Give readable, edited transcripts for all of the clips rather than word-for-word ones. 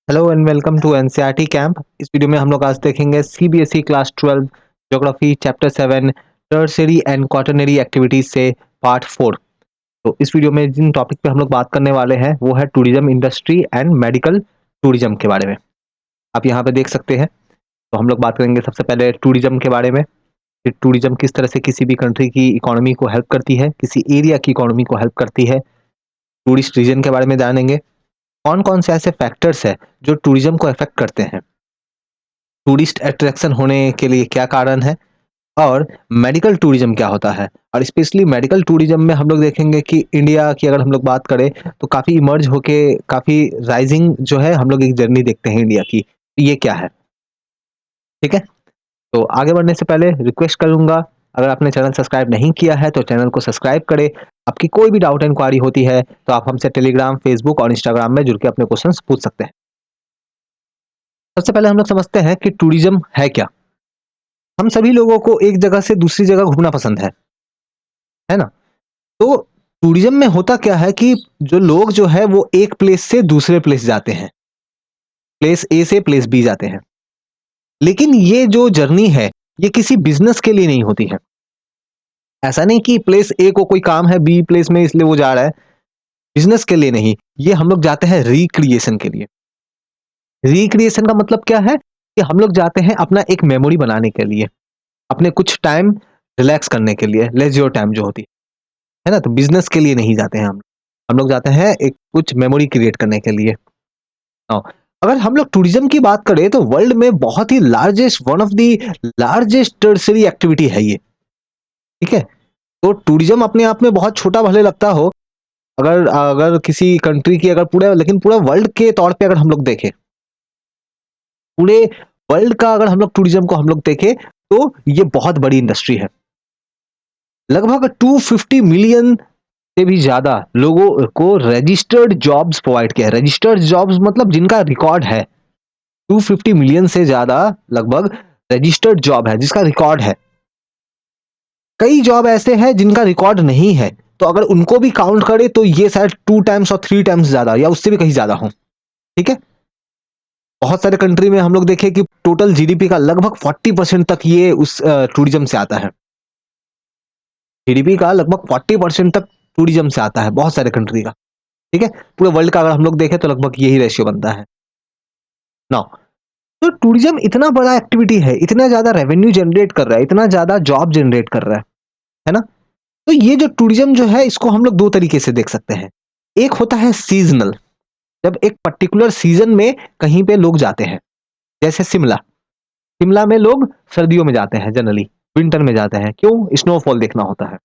Hello and welcome to NCERT camp. इस video में हम लोग आज देखेंगे CBSE class 12 geography chapter 7 tertiary and quaternary activities से पार्ट 4। तो इस वीडियो में जिन टॉपिक पे हम लोग बात करने वाले हैं वो है tourism industry and medical tourism के बारे में। आप यहाँ पे देख सकते हैं। तो हम लोग बात करेंगे सबसे पहले टूरिज्म के बारे में कि टूरिज्म किस तरह से किसी भी कंट्री की इकोनॉमी को हेल्प करती है, किसी एरिया की इकोनॉमी को हेल्प करती है। टूरिस्ट रीजन के बारे में जानेंगे, कौन कौन से ऐसे फैक्टर्स है जो टूरिज्म को अफेक्ट करते हैं, टूरिस्ट अट्रैक्शन होने के लिए क्या कारण है, और मेडिकल टूरिज्म क्या होता है। और स्पेशली मेडिकल टूरिज्म में हम लोग देखेंगे कि इंडिया की अगर हम लोग बात करें तो काफ़ी इमर्ज होके काफ़ी राइजिंग जो है हम लोग एक जर्नी देखते हैं इंडिया की। ये क्या है, ठीक है। तो आगे बढ़ने से पहले रिक्वेस्ट करूंगा, अगर आपने चैनल सब्सक्राइब नहीं किया है तो चैनल को सब्सक्राइब करें। आपकी कोई भी डाउट इंक्वायरी होती है तो आप हमसे टेलीग्राम, फेसबुक और इंस्टाग्राम में जुड़ के अपने क्वेश्चंस पूछ सकते हैं। सबसे पहले हम लोग समझते हैं कि टूरिज्म है क्या। हम सभी लोगों को एक जगह से दूसरी जगह घूमना पसंद है ना। तो टूरिज्म में होता क्या है कि जो लोग जो है वो एक प्लेस से दूसरे प्लेस जाते हैं, प्लेस ए से प्लेस बी जाते हैं। लेकिन ये जो जर्नी है ये किसी बिजनेस के लिए नहीं होती है। ऐसा नहीं कि प्लेस ए को कोई काम है बी प्लेस में इसलिए वो जा रहा है, बिजनेस के लिए नहीं। ये हम लोग जाते हैं रिक्रिएशन के लिए। रिक्रिएशन का मतलब क्या है कि हम लोग जाते हैं अपना एक मेमोरी बनाने के लिए, अपने कुछ टाइम रिलैक्स करने के लिए, लेजर टाइम जो होती है ना। तो बिजनेस के लिए नहीं जाते हैं हम लोग जाते हैं एक कुछ मेमोरी क्रिएट करने के लिए। हाँ, अगर हम लोग टूरिज्म की बात करें तो वर्ल्ड में बहुत ही largest, one of the largest tertiary activity है ये, ठीक है। तो टूरिज्म अपने आप में बहुत छोटा भले लगता हो, अगर अगर किसी कंट्री की अगर पूरा, लेकिन पूरा वर्ल्ड के तौर पे अगर हम लोग देखें, पूरे वर्ल्ड का अगर हम लोग टूरिज्म को हम लोग देखें तो ये बहुत बड़ी इंडस्ट्री है। लगभग 250 मिलियन से भी ज्यादा लोगों को रजिस्टर्ड जॉब्स प्रोवाइड किया है। रजिस्टर्ड जॉब्स मतलब जिनका रिकॉर्ड है। 250 मिलियन से ज्यादा लगभग रजिस्टर्ड जॉब है जिसका रिकॉर्ड है। कई जॉब ऐसे हैं जिनका रिकॉर्ड नहीं है, तो अगर उनको भी काउंट करें तो ये शायद 2 टाइम्स और 3 टाइम्स ज्यादा या उससे भी कहीं ज्यादा हो, ठीक है। बहुत सारे कंट्री में हम लोग देखें कि टोटल जीडीपी का लगभग 40% तक ये उस टूरिज्म से आता है। जीडीपी का लगभग 40% तक टूरिज्म से आता है बहुत सारे कंट्री का, ठीक है। पूरे वर्ल्ड का अगर हम लोग देखें तो लगभग यही रेशियो बनता है। नाउ, तो टूरिज्म इतना बड़ा एक्टिविटी है, इतना ज्यादा रेवेन्यू जनरेट कर रहा है, इतना ज्यादा जॉब जनरेट कर रहा है ना। तो ये जो टूरिज्म जो है इसको हम लोग दो तरीके से देख सकते हैं। एक होता है सीजनल, जब एक पर्टिकुलर सीजन में कहीं पे लोग जाते हैं। जैसे शिमला, शिमला में लोग सर्दियों में जाते हैं, जनरली विंटर में जाते हैं। क्यों? स्नोफॉल देखना होता है।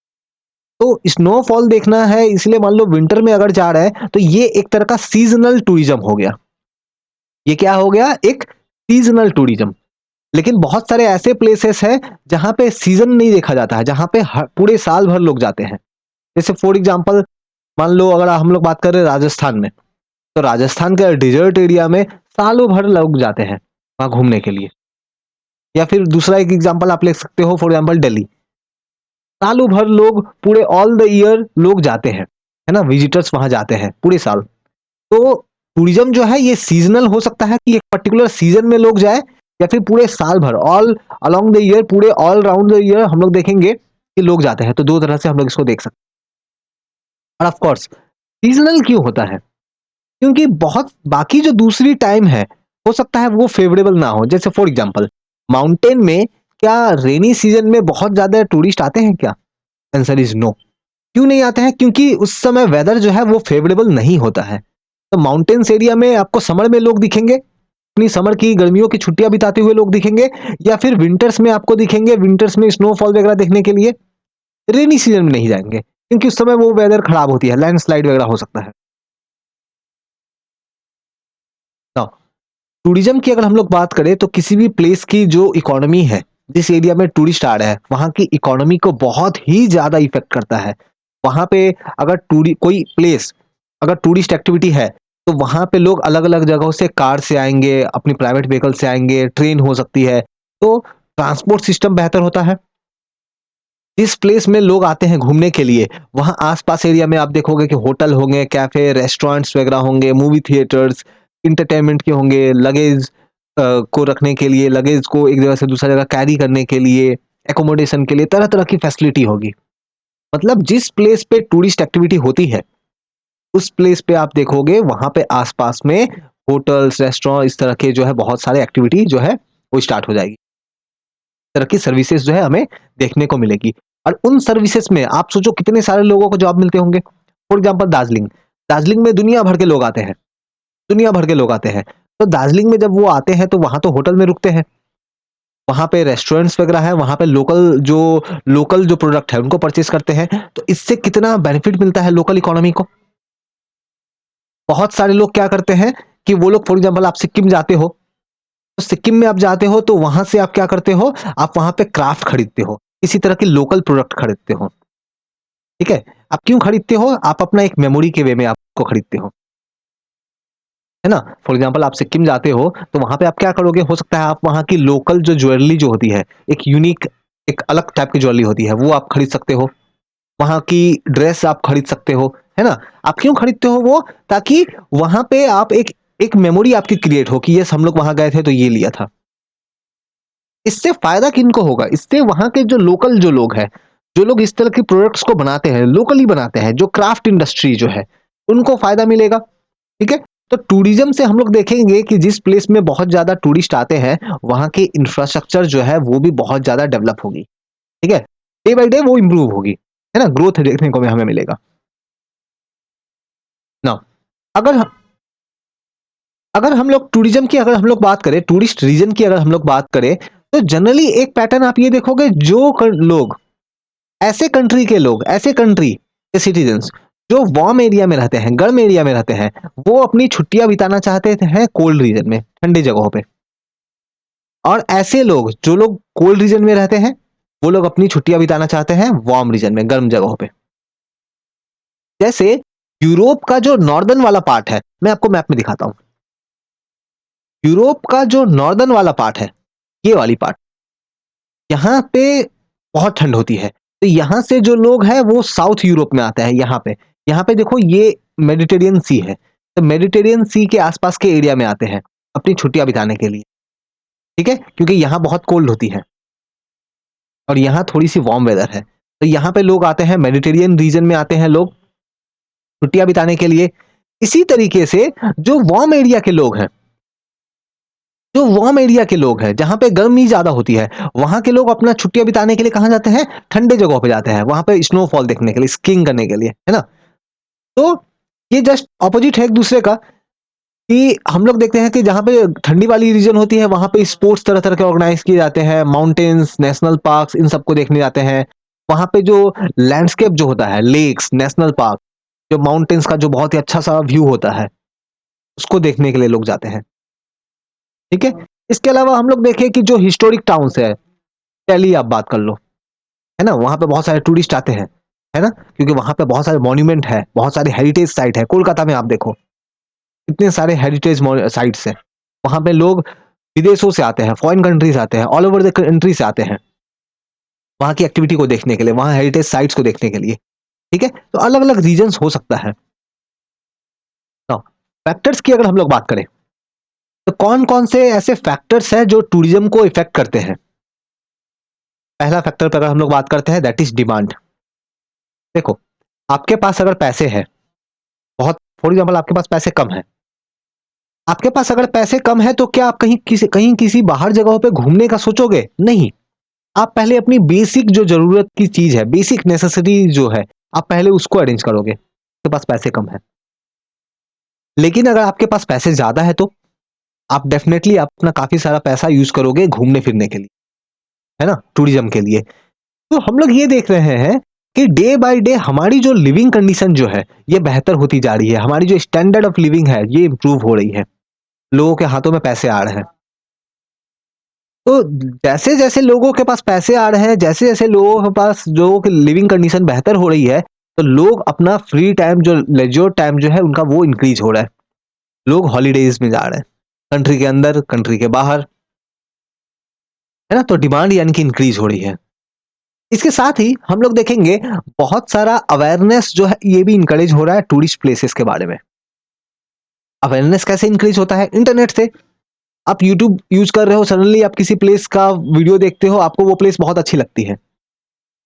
तो स्नोफॉल देखना है इसलिए मान लो विंटर में अगर जा रहे हैं तो ये एक तरह का सीजनल टूरिज्म हो गया। ये क्या हो गया? एक सीजनल टूरिज्म। लेकिन बहुत सारे ऐसे प्लेसेस हैं जहां पे सीजन नहीं देखा जाता है, जहां पे पूरे साल भर लोग जाते हैं। जैसे फॉर एग्जांपल, मान लो अगर हम लोग बात करें राजस्थान में, तो राजस्थान के डिजर्ट एरिया में सालों भर लोग जाते हैं वहां घूमने के लिए। या फिर दूसरा एक एग्जांपल आप ले सकते हो, फॉर एग्जांपल दिल्ली, सालों भर लोग, पूरे ऑल द ईयर लोग जाते हैं, है ना। विजिटर्स वहां जाते हैं पूरे साल। तो टूरिज्म जो है ये सीजनल हो सकता है कि एक पर्टिकुलर सीजन में लोग जाए, या फिर पूरे साल भर, ऑल अलोंग द ईयर, पूरे ऑल राउंड द ईयर हम लोग देखेंगे कि लोग जाते हैं। तो दो तरह से हम लोग इसको देख सकते हैं। और ऑफ कोर्स सीजनल क्यों होता है? क्योंकि बहुत बाकी जो दूसरी टाइम है हो सकता है वो फेवरेबल ना हो। जैसे फॉर एग्जांपल, माउंटेन में क्या रेनी सीजन में बहुत ज्यादा टूरिस्ट आते हैं क्या? Answer is no. क्यों नहीं आते हैं? क्योंकि उस समय वेदर जो है वो फेवरेबल नहीं होता है। तो माउंटेन्स एरिया में आपको समर में लोग दिखेंगे, अपनी समर की गर्मियों की छुट्टियां बिताते हुए लोग दिखेंगे, या फिर विंटर्स में आपको दिखेंगे, विंटर्स में स्नोफॉल वगैरह देखने के लिए। रेनी सीजन में नहीं जाएंगे क्योंकि उस समय वो वेदर खराब होती है, लैंडस्लाइड वगैरह हो सकता है। तो टूरिज्म की अगर हम लोग बात करें तो किसी भी प्लेस की जो इकोनॉमी है, जिस एरिया में टूरिस्ट आ रहा है वहां की इकोनॉमी को बहुत ही ज्यादा इफेक्ट करता है। वहां पे अगर टूरी कोई प्लेस, अगर टूरिस्ट एक्टिविटी है तो वहां पे लोग अलग अलग जगहों से कार से आएंगे, अपनी प्राइवेट व्हीकल से आएंगे, ट्रेन हो सकती है। तो ट्रांसपोर्ट सिस्टम बेहतर होता है। जिस प्लेस में लोग आते हैं घूमने के लिए, वहां आसपास एरिया में आप देखोगे कि होटल होंगे, कैफे, रेस्टोरेंट्स वगैरह होंगे, मूवी थिएटर्स, एंटरटेनमेंट के होंगे, लगेज को रखने के लिए, लगेज को एक जगह से दूसरा जगह कैरी करने के लिए, एकोमोडेशन के लिए तरह-तरह की फैसिलिटी होगी। मतलब जिस प्लेस पे टूरिस्ट एक्टिविटी होती है, उस प्लेस पे आप देखोगे वहाँ पे आस-पास में होटल्स, रेस्टोरेंट इस तरह के जो है बहुत सारे एक्टिविटी जो है वो स्टार्ट हो जाएगी। इस तरह की सर्विसेज़ जो है हमें देखने को मिलेगी और उन सर्विसेज़ में आप सोचो कितने सारे लोगों को जॉब मिलते होंगे। फॉर एग्ज़ाम्पल दार्जिलिंग, दार्जिलिंग में दुनिया भर के लोग आते हैं, दुनिया भर के लोग आते हैं। तो दार्जिलिंग में जब वो आते हैं तो वहाँ तो होटल में रुकते हैं, वहाँ पे रेस्टोरेंट्स वगैरह है, वहाँ पे लोकल जो प्रोडक्ट है उनको परचेज़ करते हैं। तो इससे कितना बेनिफिट मिलता है लोकल इकोनॉमी को। बहुत सारे लोग क्या करते हैं कि वो लोग फॉर एग्ज़ाम्पल आप सिक्किम जाते हो, तो सिक्किम में आप जाते हो तो वहाँ से आप क्या करते हो, आप वहाँ पे क्राफ्ट खरीदते हो, इसी तरह के लोकल प्रोडक्ट खरीदते हो, ठीक है? आप क्यों खरीदते हो? आप अपना एक मेमोरी के वे में आपको खरीदते हो, है ना? फॉर एग्ज़ाम्पल आप सिक्किम जाते हो, तो वहाँ पे आप क्या करोगे? हो सकता है आप वहाँ की लोकल जो ज्वेलरी जो होती है, एक यूनिक एक अलग टाइप की ज्वेलरी होती है, वो आप खरीद सकते हो। वहाँ की ड्रेस आप खरीद सकते हो, है ना? आप क्यों खरीदते हो वो? ताकि वहाँ पे आप एक एक मेमोरी आपकी क्रिएट हो कि यस हम लोग वहाँ गए थे तो ये लिया था। इससे फ़ायदा किनको होगा? इससे वहाँ के जो लोकल जो लोग हैं, जो लोग इस तरह के प्रोडक्ट्स को बनाते हैं, लोकली बनाते हैं, जो क्राफ्ट इंडस्ट्री जो है, उनको फ़ायदा मिलेगा, ठीक है? तो टूरिज़्म से हम लोग देखेंगे कि जिस प्लेस में बहुत ज़्यादा टूरिस्ट आते हैं, वहाँ की इंफ्रास्ट्रक्चर जो है वो भी बहुत ज़्यादा डेवलप होगी, ठीक है? डे बाय डे वो इम्प्रूव होगी, है ना? ग्रोथ देखने को हमें मिलेगा। नाउ अगर ह अगर हम लोग टूरिज़्म की अगर हम लोग बात करें, टूरिस्ट रीजन की अगर हम लोग बात करें, तो जनरली एक पैटर्न आप ये देखोगे जो लोग ऐसे कंट्री के लोग, ऐसे कंट्री के सिटीज़न्स जो वार्म एरिया में रहते हैं, गर्म एरिया में रहते हैं, वो अपनी छुट्टियाँ बिताना चाहते हैं कोल्ड रीजन में, ठंडी जगहों पे। और ऐसे लोग, जो लोग कोल्ड रीजन में रहते हैं, वो लोग अपनी छुट्टियाँ बिताना चाहते हैं वार्म रीजन में, गर्म जगहों पे। जैसे यूरोप का जो नॉर्दर्न वाला पार्ट है, मैं आपको मैप में दिखाता हूँ। यूरोप का जो नॉर्दर्न वाला पार्ट है, ये वाली पार्ट, यहाँ पे बहुत ठंड होती है। तो यहाँ से जो लोग हैं वो साउथ यूरोप में आते हैं यहाँ पे। यहाँ पे देखो ये मेडिटेरियन सी है। तो मेडिटेरियन सी के आस-पास के एरिया में आते हैं, अपनी छुट्टियाँ बिताने के लिए, ठीक है? क्योंकि यहाँ बहुत कोल्ड होती है और यहाँ थोड़ी-सी वार्म वेदर है। तो यहाँ पे लोग आते हैं, मेडिटेरियन रीजन में आते हैं लोग, छुट्टियाँ बिताने के लिए। इसी तरीके से जो वार्म एरिया के लोग हैं, जो वार्म एरिया के लोग हैं, जहाँ पे गर्मी ज़्यादा होती है, वहाँ के लोग अपना छुट्टियाँ बिताने के लिए कहाँ जाते हैं? ठंडे जगहों पे जाते हैं, वहाँ पे स्नोफॉल देखने के लिए, स्कीइंग करने के लिए, है ना? तो ये जस्ट अपोज़िट है एक-दूसरे का कि हम लोग देखते हैं कि जहाँ पे ठंडी वाली रीजन होती है, वहाँ पे स्पोर्ट्स तरह-तरह के ऑर्गेनाइज़ किए जाते हैं, माउंटेन्स, नेशनल पार्क्स इन सबको देखने जाते हैं। वहाँ पे जो लैंडस्केप जो होता है, लेक्स, नेशनल पार्क, जो माउंटेन्स का जो बहुत ही अच्छा-सा व्यू होता है, उसको देखने के लिए लोग जाते हैं, ठीक है? इसके अलावा हम लोग देखें कि जो हिस्टोरिक टाउन्स है, दिल्ली आप बात कर लो, है ना? वहाँ पे बहुत सारे टूरिस्ट आते हैं, है ना? क्योंकि वहाँ पे बहुत सारे मॉन्यूमेंट है, बहुत सारे हेरिटेज साइट है। कोलकाता में आप देखो, इतने सारे हेरिटेज साइट्स हैं। वहाँ पे लोग विदेशों से आते हैं, फॉरेन कंट्रीज़ आते हैं, ऑल ओवर द कंट्री से आते हैं, वहाँ की एक्टिविटी को देखने के लिए, वहाँ हेरिटेज साइट्स को देखने के लिए, ठीक है? तो अलग-अलग रीजन्स हो सकता है। नाउ फैक्टर्स की अगर हम लोग बात करें, तो कौन-कौन से ऐसे फैक्टर्स हैं जो टूरिज़्म को इफ़ेक्ट करते हैं? पहला फैक्टर पे अगर हम लोग बात करते हैं दैट इज़ डिमांड। देखो, आपके पास अगर पैसे हैं, बहुत फॉर एग्ज़ाम्पल आपके पास पैसे कम हैं। आपके पास अगर पैसे कम हैं तो क्या आप कहीं किसी बाहर जगहों पे घूमने का सोचोगे? नहीं। आप पहले अपनी बेसिक जो ज़रूरत की चीज़ है, बेसिक नेसेसिटी जो है, आप पहले उसको अरेंज करोगे। आपके पास पैसे कम हैं। लेकिन अगर आपके पास पैसे ज़्यादा है तो? आप डेफ़िनेटली अपना काफ़ी सारा पैसा यूज़ करोगे घूमने-फिरने के लिए, है ना? टूरिज़्म के लिए। तो हम लोग ये देख रहे हैं कि डे बाय डे हमारी जो लिविंग कंडीशन जो है, ये बेहतर होती जा रही है। हमारी जो स्टैंडर्ड ऑफ लिविंग है, ये इम्प्रूव हो रही है। लोगों के हाथों में पैसे आ रहे हैं। तो जैसे-जैसे लोगों के पास पैसे आ रहे हैं, जैसे-जैसे लोगों की लिविंग कंडीशन बेहतर हो रही है, तो लोग अपना फ्री टाइम जो लेज़र टाइम जो है उनका वो इंक्रीज़ हो रहा है। लोग हॉलिडेज़ में जा रहे हैं। कंट्री के अंदर, कंट्री के बाहर, है ना? तो डिमांड यानी कि इंक्रीज़ हो रही है। इसके साथ ही हम लोग देखेंगे बहुत सारा अवेयरनेस जो है ये भी इनकरेज हो रहा है टूरिस्ट प्लेसेस के बारे में। अवेयरनेस कैसे इंक्रीज होता है? इंटरनेट से। आप यूट्यूब यूज कर रहे हो, सडनली आप किसी प्लेस का वीडियो देखते हो, आपको वो प्लेस बहुत अच्छी लगती है,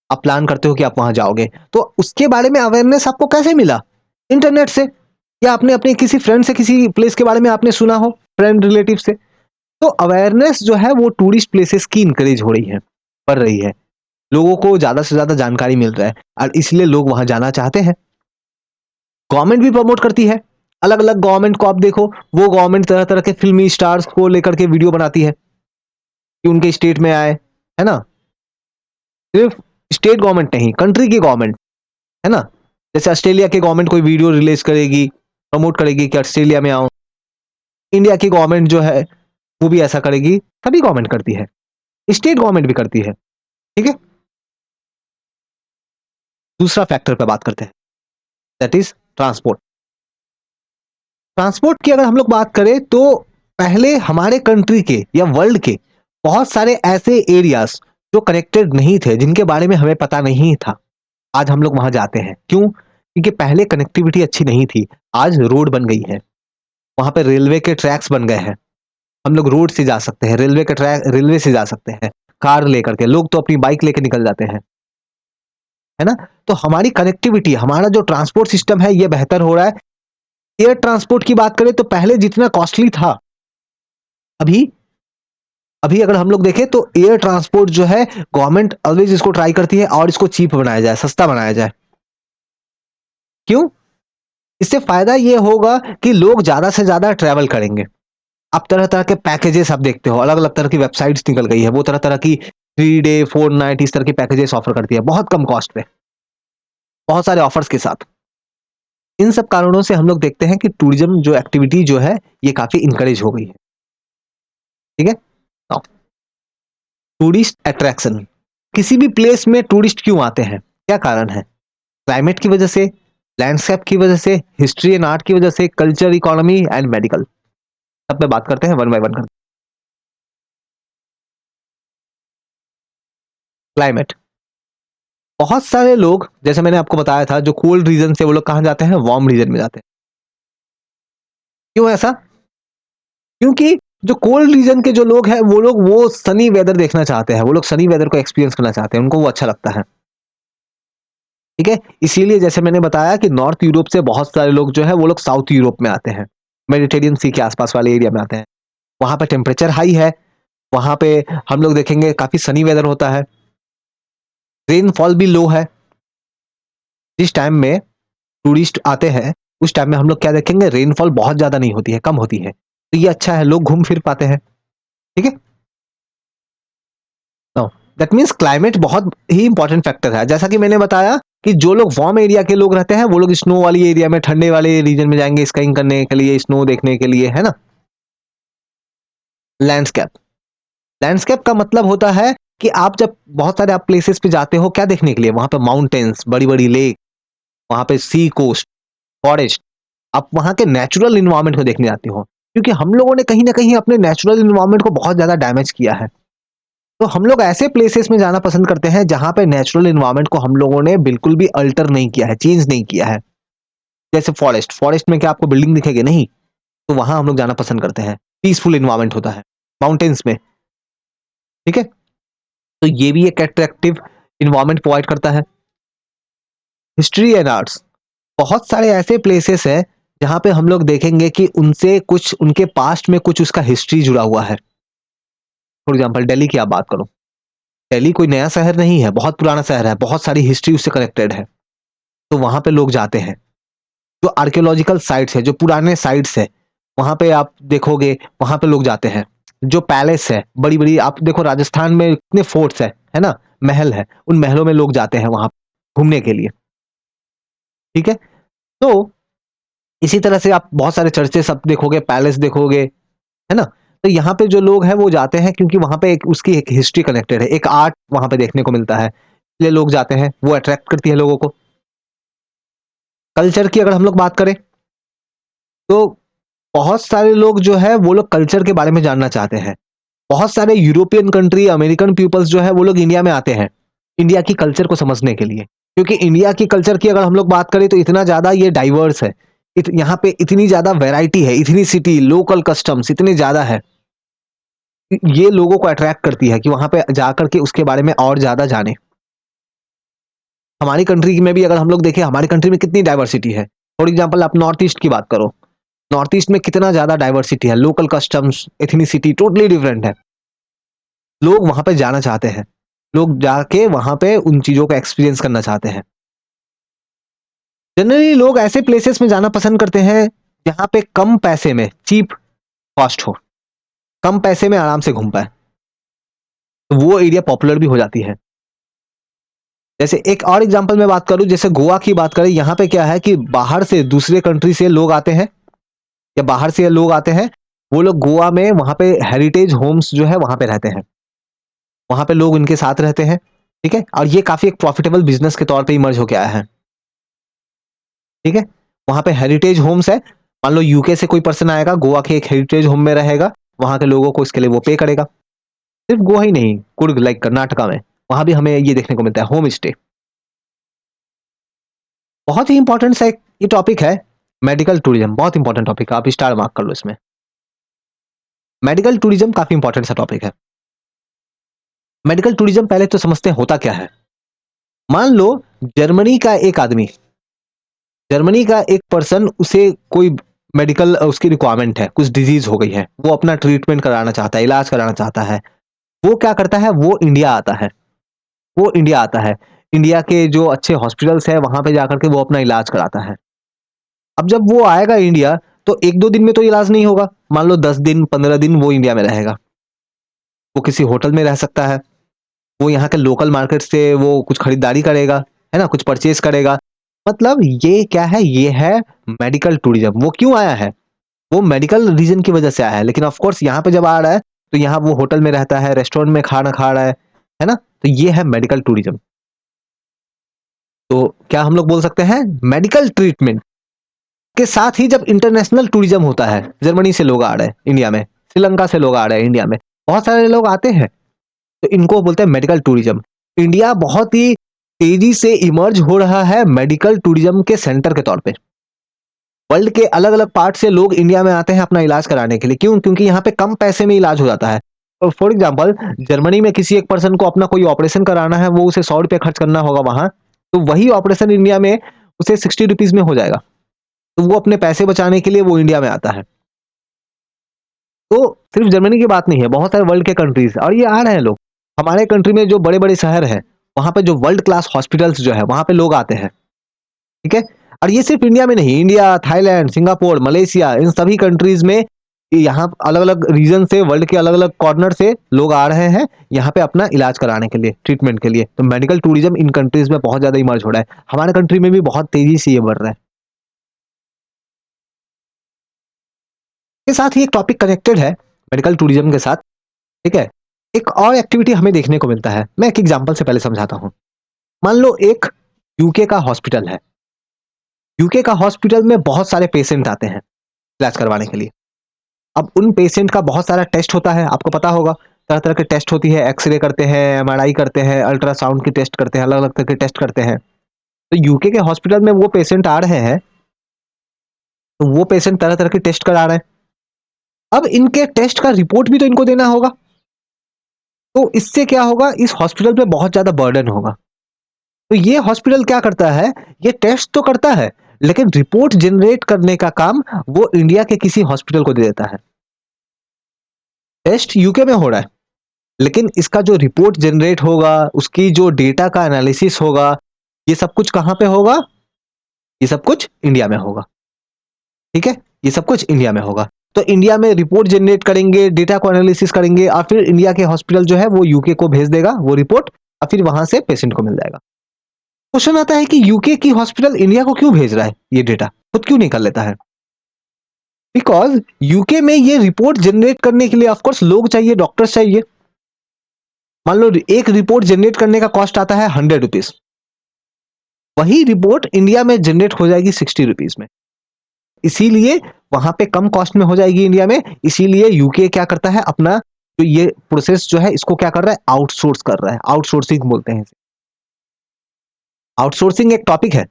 आप प्लान करते हो कि आप वहां जाओगे, तो उसके बारे में अवेयरनेस आपको कैसे मिला? इंटरनेट से, या आपने अपने किसी फ्रेंड से किसी प्लेस के बारे में आपने सुना हो, फ्रेंड रिलेटिव से। तो अवेयरनेस जो है वो टूरिस्ट प्लेसेस की इंकरेज हो रही है, बढ़ रही है, लोगों को ज्यादा से ज्यादा जानकारी मिल रहा है और इसलिए लोग वहां जाना चाहते हैं। गवर्नमेंट भी प्रमोट करती है, अलग अलग गवर्नमेंट को आप देखो, वो गवर्नमेंट तरह तरह के फिल्मी स्टार्स को लेकर के वीडियो बनाती है कि उनके स्टेट में आए, है ना? सिर्फ स्टेट गवर्नमेंट नहीं, कंट्री की गवर्नमेंट, है ना? जैसे ऑस्ट्रेलिया की गवर्नमेंट कोई वीडियो रिलीज करेगी, प्रमोट करेगी कि ऑस्ट्रेलिया में आओ। इंडिया की गवर्नमेंट जो है वो भी ऐसा करेगी, सभी गवर्नमेंट करती है, स्टेट गवर्नमेंट भी करती है। ठीक है, दूसरा फैक्टर पे बात करते हैं, दैट इज ट्रांसपोर्ट। ट्रांसपोर्ट की अगर हम लोग बात करें तो पहले हमारे कंट्री के या वर्ल्ड के बहुत सारे ऐसे एरियाज जो कनेक्टेड नहीं थे, जिनके बारे में हमें पता नहीं था, आज हम लोग वहां जाते हैं। क्यों? क्योंकि पहले कनेक्टिविटी अच्छी नहीं थी, आज रोड बन गई है, वहां पे रेलवे के ट्रैक्स बन गए हैं, हम लोग रोड से जा सकते हैं, रेलवे के ट्रैक, रेलवे से जा सकते हैं, कार लेकर के, लोग तो अपनी बाइक लेकर निकल जाते हैं, है ना? तो हमारी कनेक्टिविटी, हमारा जो ट्रांसपोर्ट सिस्टम है ये बेहतर हो रहा है। एयर ट्रांसपोर्ट की बात करें तो पहले जितना कॉस्टली था, अभी अभी अगर हम लोग देखें तो एयर ट्रांसपोर्ट जो है, गवर्नमेंट ऑलवेज इसको ट्राई करती है और इसको चीप बनाया जाए, सस्ता बनाया जाए। क्यों? इससे फायदा ये होगा कि लोग ज्यादा से ज्यादा ट्रैवल करेंगे। आप तरह तरह के पैकेजेस आप देखते हो, अलग अलग तरह की वेबसाइट्स निकल गई है, वो तरह तरह की 3 डे 4 नाइट इस तरह के पैकेजेस ऑफर करती है, बहुत कम कॉस्ट पे, बहुत सारे ऑफर्स के साथ। इन सब कारणों से हम लोग देखते हैं कि टूरिज्म जो एक्टिविटी जो है ये काफी इंकरेज हो गई है। ठीक है, टूरिस्ट अट्रैक्शन, किसी भी प्लेस में टूरिस्ट क्यों आते हैं, क्या कारण है? क्लाइमेट की वजह से, लैंडस्केप की वजह से, हिस्ट्री एंड आर्ट की वजह से, कल्चर, इकोनॉमी एंड मेडिकल। सब पे बात करते हैं, वन बाय वन करते हैं। क्लाइमेट, बहुत सारे लोग, जैसे मैंने आपको बताया था, जो कोल्ड रीजन से वो लोग कहाँ जाते हैं, वार्म रीजन में जाते हैं। क्यों ऐसा? क्योंकि जो कोल्ड रीजन के जो लोग हैं, वो लोग वो सनी वेदर देखना चाहते हैं, वो लोग सनी वेदर को एक्सपीरियंस करना चाहते हैं, उनको वो अच्छा लगता है। ठीक है, इसीलिए जैसे मैंने बताया कि नॉर्थ यूरोप से बहुत सारे लोग जो है वो लोग साउथ यूरोप में आते हैं, मेडिटेरियन सी के आसपास वाले एरिया में आते हैं। वहां पे टेम्परेचर हाई है, वहां पे हम लोग देखेंगे काफी सनी वेदर होता है, रेनफॉल भी लो है। जिस टाइम में टूरिस्ट आते हैं उस टाइम में हम लोग क्या देखेंगे, रेनफॉल बहुत ज्यादा नहीं होती है, कम होती है, तो ये अच्छा है, लोग घूम फिर पाते हैं। ठीक है, दैट मीन्स क्लाइमेट बहुत ही इंपॉर्टेंट फैक्टर है। जैसा कि मैंने बताया कि जो लोग वार्म एरिया के लोग रहते हैं वो लोग स्नो वाली एरिया में, ठंडे वाले रीजन में जाएंगे स्काइंग करने के लिए, स्नो देखने के लिए, है ना? लैंडस्केप, लैंडस्केप का मतलब होता है कि आप जब बहुत सारे आप प्लेसेस पे जाते हो, क्या देखने के लिए? वहां पे माउंटेन्स, बड़ी बड़ी लेक, वहां पे सी कोस्ट, फॉरेस्ट, आप वहां के नेचुरल इन्वायरमेंट को देखने जाते हो। क्योंकि हम लोगों ने कहीं ना कहीं अपने नेचुरल इन्वायरमेंट को बहुत ज्यादा डैमेज किया है, तो हम लोग ऐसे प्लेसेस में जाना पसंद करते हैं जहां पे नेचुरल इन्वायरमेंट को हम लोगों ने बिल्कुल भी अल्टर नहीं किया है, चेंज नहीं किया है। जैसे फॉरेस्ट, फॉरेस्ट में क्या आपको बिल्डिंग दिखेगी? नहीं, तो वहां हम लोग जाना पसंद करते हैं, पीसफुल इन्वायरमेंट होता है माउंटेन्स में। ठीक है, तो ये भी एक अट्रैक्टिव इन्वायरमेंट प्रोवाइड करता है। हिस्ट्री एंड आर्ट्स, बहुत सारे ऐसे प्लेसेस हैं जहां पे हम लोग देखेंगे कि उनसे कुछ, उनके पास्ट में कुछ उसका हिस्ट्री जुड़ा हुआ है। फॉर एग्जाम्पल दिल्ली की आप बात करो, दिल्ली कोई नया शहर नहीं है, बहुत पुराना शहर है, बहुत सारी हिस्ट्री उससे कनेक्टेड है, तो वहां पे लोग जाते हैं। जो आर्कियोलॉजिकल साइट्स है, जो पुराने साइट्स है, वहां पे आप देखोगे, वहां पे लोग जाते हैं। जो पैलेस है, बड़ी बड़ी, आप देखो राजस्थान में इतने फोर्ट्स है ना, महल है, उन महलों में लोग जाते हैं वहां घूमने के लिए। ठीक है, तो इसी तरह से आप बहुत सारे चर्चेस आप देखोगे, पैलेस देखोगे, है ना? तो यहाँ पे जो लोग हैं वो जाते हैं क्योंकि वहां पे एक उसकी एक हिस्ट्री कनेक्टेड है, एक आर्ट वहां पे देखने को मिलता है, इसलिए लोग जाते हैं, वो अट्रैक्ट करती है लोगों को। कल्चर की अगर हम लोग बात करें तो बहुत सारे लोग जो है वो लोग कल्चर के बारे में जानना चाहते हैं। बहुत सारे यूरोपियन कंट्री, अमेरिकन पीपल्स जो है वो लोग इंडिया में आते हैं, इंडिया की कल्चर को समझने के लिए। क्योंकि इंडिया की कल्चर की अगर हम लोग बात करें तो इतना ज़्यादा ये डाइवर्स है यहाँ पे इतनी ज़्यादा वैरायटी है, इथनिसिटी, लोकल कस्टम्स इतने ज़्यादा है, ये लोगों को अट्रैक्ट करती है कि वहाँ पे जाकर के उसके बारे में और ज़्यादा जानें। हमारी कंट्री में भी अगर हम लोग देखें, हमारी कंट्री में कितनी डाइवर्सिटी है। फॉर एग्ज़ाम्पल आप नॉर्थ ईस्ट की बात करो, नॉर्थ ईस्ट में कितना ज़्यादा डाइवर्सिटी है, local customs, ethnicity totally different है। लोग वहाँ पे जाना चाहते हैं, लोग जाके वहाँ पे उन चीज़ों को एक्सपीरियंस करना चाहते हैं। जनरली लोग ऐसे प्लेसेस में जाना पसंद करते हैं, जहाँ पे कम पैसे में, चीप कॉस्ट हो, कम पैसे में आराम से घूम पाएँ, तो वो एरिया पॉपुलर भी हो जाती है। जैसे एक और एग्ज़ाम्पल मैं बात करूँ, जैसे गोवा की बात करें, यहाँ पे क्या है कि बाहर से दूसरे कंट्री से लोग आते हैं या बाहर से लोग आते हैं, वो लोग गोवा में वहाँ पे हेरिटेज होम्स जो है वहाँ पे रहते हैं। वहाँ पे लोग उनके साथ रहते हैं, ठीक है? और ये काफ़ी एक प्रॉफिटेबल बिज़नेस के तौर पे इमर्ज होके आया है, ठीक है? वहाँ पे हेरिटेज होम्स है, मान लो यूके से कोई पर्सन आएगा, गोवा के एक हेरिटेज होम में रहेगा, वहाँ के लोगों को इसके लिए वो पे करेगा। सिर्फ गोवा ही नहीं, कुर्ग लाइक कर्नाटका में, वहाँ भी हमें ये देखने को मिलता है, होम स्टे। बहुत ही इंपॉर्टेंट सा एक ये टॉपिक है, मेडिकल टूरिज्म, बहुत इंपॉर्टेंट टॉपिक है, आप स्टार मार्क कर लो इसमें। मेडिकल टूरिज्म काफ़ी इंपॉर्टेंट सा टॉपिक है। मेडिकल टूरिज्म पहले तो समझते हैं होता क्या है। मान लो जर्मनी का एक आदमी, जर्मनी का एक पर्सन, उसे कोई मेडिकल उसकी रिक्वायरमेंट है, कुछ डिजीज़ हो गई है, वो अपना ट्रीटमेंट कराना चाहता है, इलाज कराना चाहता है। वो क्या करता है, वो इंडिया आता है, वो इंडिया आता है। इंडिया के जो अच्छे हॉस्पिटल्स हैं, वहाँ पे जाकर के वो अपना इलाज कराता है। अब जब वो आएगा इंडिया, तो 1-2 दिन में तो इलाज नहीं होगा। मान लो 10 दिन, 15 दिन वो इंडिया में रहेगा। वो किसी होटल में रह सकता है, वो यहाँ के लोकल मार्केट से वो कुछ खरीदारी करेगा, है ना? कुछ परचेज़ करेगा। मतलब ये क्या है? ये है मेडिकल टूरिज़्म। वो क्यों आया है? वो मेडिकल रीज़न की वजह से आया है। लेकिन ऑफ़ कोर्स यहाँ पे जब आ रहा है, तो यहाँ वो होटल में रहता है, रेस्टोरेंट में खाना खा रहा है ना? तो ये है मेडिकल टूरिज़्म। तो क्या हम लोग बोल सकते हैं? मेडिकल ट्रीटमेंट के साथ ही जब इंटरनेशनल टूरिज़्म होता है, जर्मनी से लोग आ रहे हैं इंडिया में, श्रीलंका से लोग आ रहे हैं इंडिया में, बहुत सारे लोग आते हैं, तो इनको बोलते हैं मेडिकल टूरिज़्म। इंडिया बहुत ही तेज़ी से इमर्ज हो रहा है मेडिकल टूरिज़्म के सेंटर के तौर पे। वर्ल्ड के अलग-अलग पार्ट से लोग इंडिया में आते हैं अपना इलाज कराने के लिए। क्यों? क्योंकि यहाँ पे कम पैसे में इलाज हो जाता है। फॉर एग्ज़ाम्पल जर्मनी में किसी एक पर्सन को अपना कोई ऑपरेशन कराना है, वो उसे ₹100 खर्च करना होगा वहाँ, तो वही ऑपरेशन इंडिया में उसे ₹60 में हो जाएगा। तो वो अपने पैसे बचाने के लिए वो इंडिया में आता है। तो सिर्फ जर्मनी की बात नहीं है, बहुत सारे वर्ल्ड के कंट्रीज़ और ये आ रहे हैं लोग। हमारे कंट्री में जो बड़े-बड़े शहर हैं, वहाँ पे जो वर्ल्ड क्लास हॉस्पिटल्स जो है, वहाँ पे लोग आते हैं, ठीक है? और ये सिर्फ इंडिया में नहीं, इंडिया, थाईलैंड, सिंगापुर, मलेशिया इन सभी कंट्रीज़ में यहाँ अलग-अलग रीजन से, वर्ल्ड के अलग-अलग कॉर्नर से लोग आ रहे हैं, यहाँ पे अपना इलाज कराने के लिए, ट्रीटमेंट के लिए। तो मेडिकल टूरिज़्म इन कंट्रीज़ में बहुत ज़्यादा इमर्ज हो रहा है। हमारे कंट्री में भी बहुत तेज़ी से ये बढ़ रहा है। इसके साथ ही एक टॉपिक कनेक्टेड है मेडिकल टूरिज़्म के साथ, ठीक है? एक और एक्टिविटी हमें देखने को मिलता है। मैं एक एग्ज़ाम्पल से पहले समझाता हूँ। मान लो एक यूके का हॉस्पिटल है। यूके का हॉस्पिटल में बहुत सारे पेशेंट आते हैं इलाज करवाने के लिए। अब उन पेशेंट का बहुत सारा टेस्ट होता है, आपको पता होगा। तरह-तरह के टेस्ट होती है, एक्स-रे करते हैं, एमआरआई करते हैं, अल्ट्रासाउंड की टेस्ट करते हैं, अलग-अलग तरह के टेस्ट करते हैं। तो यूके के हॉस्पिटल में वो पेशेंट आ रहे हैं, तो वो पेशेंट तरह-तरह के टेस्ट करा रहे हैं। अब इनके टेस्ट का रिपोर्ट भी तो इनको देना होगा। तो इससे क्या होगा, इस हॉस्पिटल पे बहुत ज़्यादा बर्डन होगा। तो ये हॉस्पिटल क्या करता है, ये टेस्ट तो करता है, लेकिन रिपोर्ट जनरेट करने का काम वो इंडिया के किसी हॉस्पिटल को दे देता है। टेस्ट यूके में हो रहा है, लेकिन इसका जो रिपोर्ट जनरेट होगा, उसकी जो डेटा का एनालिसिस होगा, ये सब कुछ कहाँ पे होगा? ये सब कुछ इंडिया में होगा, ठीक है? ये सब कुछ इंडिया में होगा। तो इंडिया में रिपोर्ट जनरेट करेंगे, डेटा को एनालिसिस करेंगे और फिर इंडिया के हॉस्पिटल जो है वो यूके को भेज देगा वो रिपोर्ट और फिर वहाँ से पेशेंट को मिल जाएगा। क्वेश्चन आता है कि यूके की हॉस्पिटल इंडिया को क्यों भेज रहा है ये डेटा? खुद क्यों नहीं कर लेता है? बिकॉज़ यूके में ये रिपोर्ट जनरेट करने के लिए ऑफ कोर्स लोग चाहिए, डॉक्टर्स चाहिए। मान लो एक रिपोर्ट जनरेट करने का कॉस्ट आता है ₹100, वही रिपोर्ट इंडिया में जनरेट हो जाएगी ₹60 में। इसीलिए वहाँ पे कम कॉस्ट में हो जाएगी इंडिया में, इसीलिए यूके क्या करता है अपना जो ये प्रोसेस जो है इसको क्या कर रहा है आउटसोर्स कर रहा है, आउटसोर्सिंग बोलते हैं इसे। आउटसोर्सिंग एक टॉपिक है,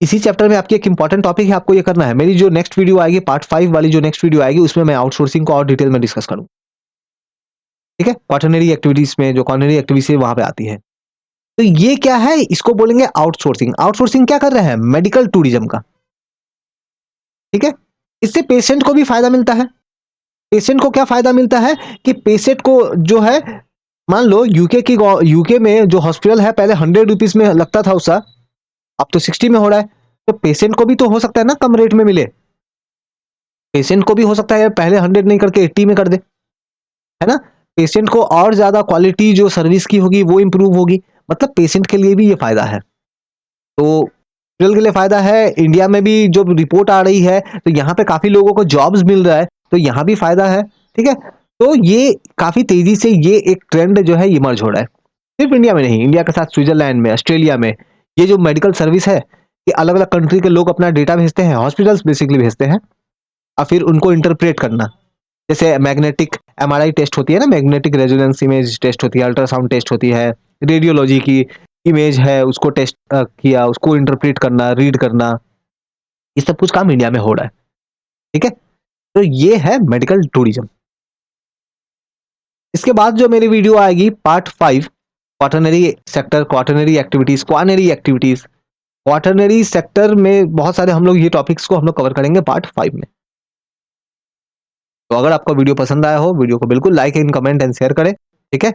इसी चैप्टर में आपकी एक इंपॉर्टेंट टॉपिक है, आपको ये करना है। मेरी जो नेक्स्ट वीडियो आएगी, पार्ट 5 वाली जो नेक्स्ट वीडियो आएगी, उसमें मैं आउटसोर्सिंग को और डिटेल में डिस्कस करूँगा। ठीक है? क्वाटरनरी एक्टिविटीज़ में जो क्वाटरनरी एक्टिविटीज़ वहाँ पे आती है। तो ये क्या है? इसको बोलेंगे आउटसोर्सिंग। आउटसोर्सिंग क्या कर रहे हैं? मेडिकल टूरिज्म का। ठीक है? इससे पेशेंट को भी फायदा मिलता है। पेशेंट को क्या फायदा मिलता है कि पेशेंट को जो है, मान लो यूके में जो हॉस्पिटल है पहले 100 रुपीज में लगता था उसका, अब तो 60 में हो रहा है। तो पेशेंट को भी तो हो सकता है ना कम रेट में मिले। पेशेंट को भी हो सकता है पहले 100 नहीं करके 80 में कर दे, है ना? पेशेंट को और ज्यादा क्वालिटी जो सर्विस की होगी वो इंप्रूव होगी। मतलब पेशेंट के लिए भी ये फायदा है। तो हॉस्पिटल के लिए फायदा है। इंडिया में भी जो रिपोर्ट आ रही है तो यहाँ पे काफी लोगों को जॉब्स मिल रहा है, तो यहाँ भी फायदा है। ठीक है? तो ये काफी तेजी से ये एक ट्रेंड जो है इमर्ज हो रहा है। सिर्फ इंडिया में नहीं, इंडिया के साथ स्विट्जरलैंड में, ऑस्ट्रेलिया में ये जो मेडिकल सर्विस है, ये अलग अलग कंट्री के लोग अपना डेटा भेजते हैं, हॉस्पिटल्स बेसिकली भेजते हैं, और फिर उनको इंटरप्रेट करना। जैसे मैग्नेटिक एमआरआई टेस्ट होती है ना, मैग्नेटिक रेजोनेंस इमेज टेस्ट होती है, अल्ट्रासाउंड टेस्ट होती है, रेडियोलॉजी की इमेज है, उसको टेस्ट किया, उसको इंटरप्रेट करना, रीड करना, ये सब कुछ काम इंडिया में हो रहा है। ठीक है? तो ये है मेडिकल टूरिज्म। इसके बाद जो मेरी वीडियो आएगी part 5, quaternary sector, quaternary activities, quaternary activities. Quaternary sector में बहुत सारे हम लोग ये टॉपिक्स को हम लोग कवर करेंगे पार्ट 5 में। तो अगर आपको वीडियो पसंद आया हो, वीडियो को बिल्कुल like and comment and share करें। ठीक है?